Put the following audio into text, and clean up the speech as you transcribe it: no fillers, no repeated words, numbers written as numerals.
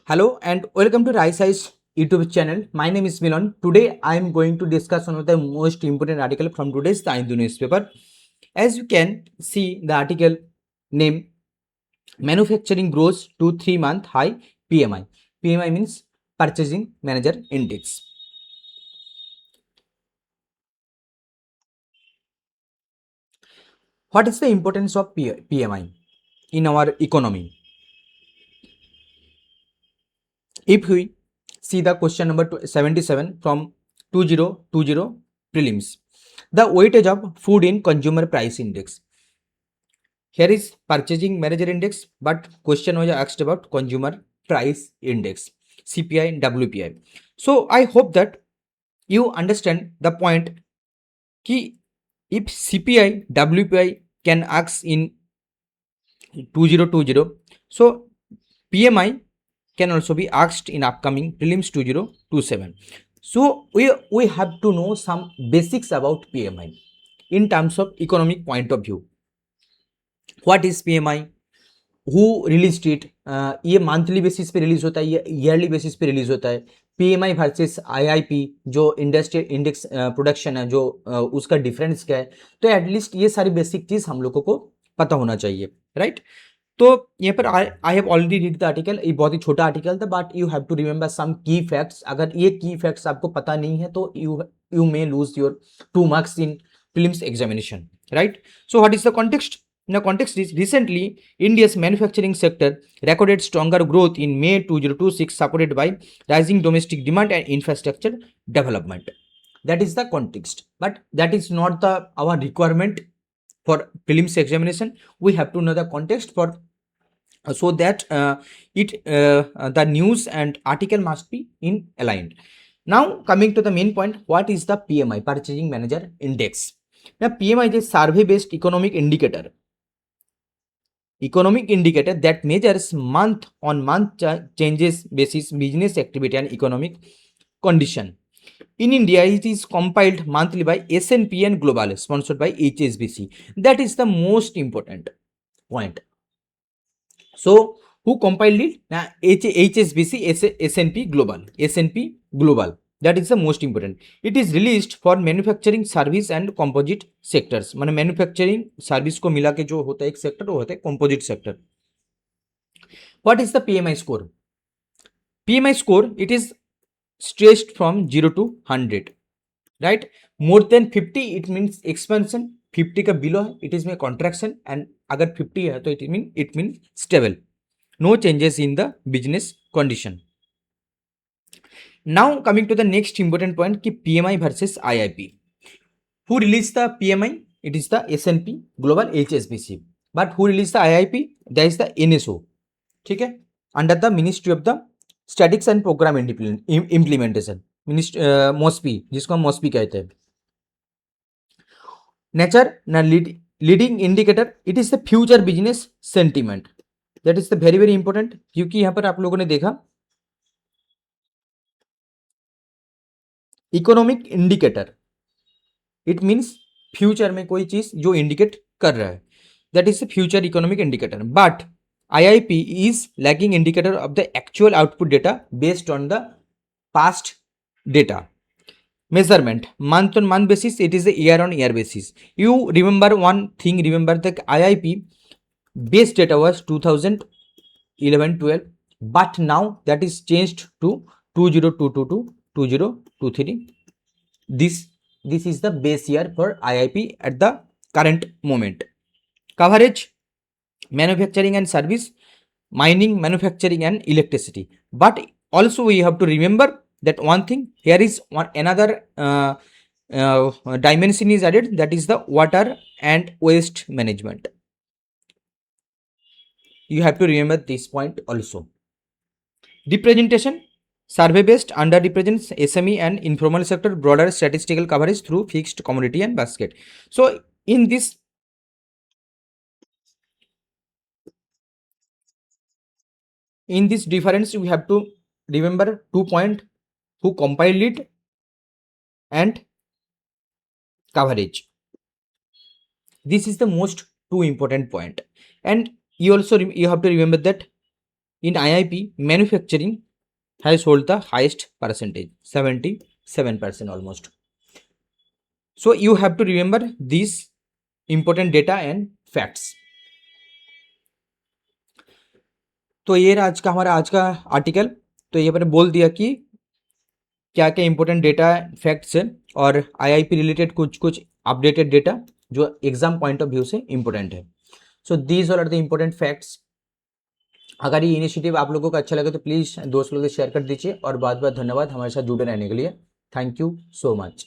Hello and welcome to Rise YouTube channel. My name is Milan. Today I am going to discuss one of the most important article from today's The Hindu newspaper. As you can see the article name Manufacturing Grows to 3-month High PMI. PMI means Purchasing Manager Index. What is the importance of PMI in our economy? If we see the question number 77 from 2020 prelims, the weightage of food in consumer price index. Here is purchasing manager index, but question was asked about consumer price index, CPI and WPI. So I hope that you understand the point ki if CPI WPI can ask in 2020, so PMI can also be asked in upcoming prelims 2027. So we have to know some basics about PMI in terms of economic point of view. What is PMI? Who release it? ये monthly basis पे release होता है, ये yearly basis पे release होता है. PMI versus IIP जो industrial index production है, जो उसका डिफरेंस क्या है. तो एटलीस्ट ये सारी बेसिक चीज हम लोगों को पता होना चाहिए, राइट. तो यहाँ पर I have already read the article. ये बहुत ही छोटा आर्टिकल था, but you have to remember some key facts. अगर ये की फैक्ट्स आपको पता नहीं है तो you may lose your 2 marks in prelims examination, right. So what is the context? Now, context is recently India's manufacturing sector recorded stronger growth in May 2026, supported by rising domestic demand and infrastructure development. That is the context, but that is not the our requirement for prelims examination. We have to know the context for so that the news and article must be in aligned. Now, coming to the main point, what is the PMI, Purchasing Manager Index? Now, PMI is a survey-based economic indicator that measures month on month changes basis business activity and economic condition. In India, it is compiled monthly by S&P and Global, sponsored by HSBC. That is the most important point. So who compiled it? HSBC, S&P Global. That is the most important. It is released for manufacturing, service and composite sectors. माने manufacturing service को मिला के जो होता है एक sector, वो होता है composite sector. What is the PMI score? PMI score, it is stretched from 0 to 100, right? More than 50 it means expansion. 50 का below है it is में contraction, and अगर 50 है तो it means stable. No changes in the business condition. Now coming to the next important point कि PMI versus IIP. Who released the PMI? It is the S&P Global, HSBC. But who released the IIP? That is the NSO. ठीक है, under the Ministry of the Statistics and Program Implementation, MOSPI, जिसको हम MOSPI कहते हैं. Nature ना leading indicator, it is the future business sentiment. That is the very very important, क्योंकि यहाँ पर आप लोगों ने देखा economic indicator, it means future में कोई चीज जो इंडिकेट कर रहा है, that is the future economic indicator. But IIP is lagging indicator of the actual output data based on the past data. Measurement month on month basis, it is the year on year basis. You remember one thing, remember that IIP base data was 2011-12, but now that is changed to 2022 2023. This is the base year for IIP at the current moment. Coverage manufacturing and service, mining, manufacturing and electricity. But also we have to remember that one thing, here is another dimension is added, that is the water and waste management. You have to remember this point also. Representation, survey based, underrepresents SME and informal sector, broader statistical coverage through fixed commodity and basket. So in this difference we have to remember 2 points: who compiled it and coverage. This is the most 2 important point. And you also you have to remember that in IIP, manufacturing has hold the highest percentage, 77% almost. So you have to remember these important data and facts. तो ये रहा आज का article. तो ये मैंने बोल दिया कि क्या क्या इंपॉर्टेंट डेटा फैक्ट्स है और आईआईपी रिलेटेड कुछ कुछ अपडेटेड डेटा जो एग्जाम पॉइंट ऑफ व्यू से इंपॉर्टेंट है। So these all are the important facts. अगर ये इनिशिएटिव आप लोगों को अच्छा लगे तो प्लीज़ दोस्त लोगों से शेयर कर दीजिए और बहुत बहुत धन्यवाद हमारे साथ जुड़े रहने के लिए। Thank you so much.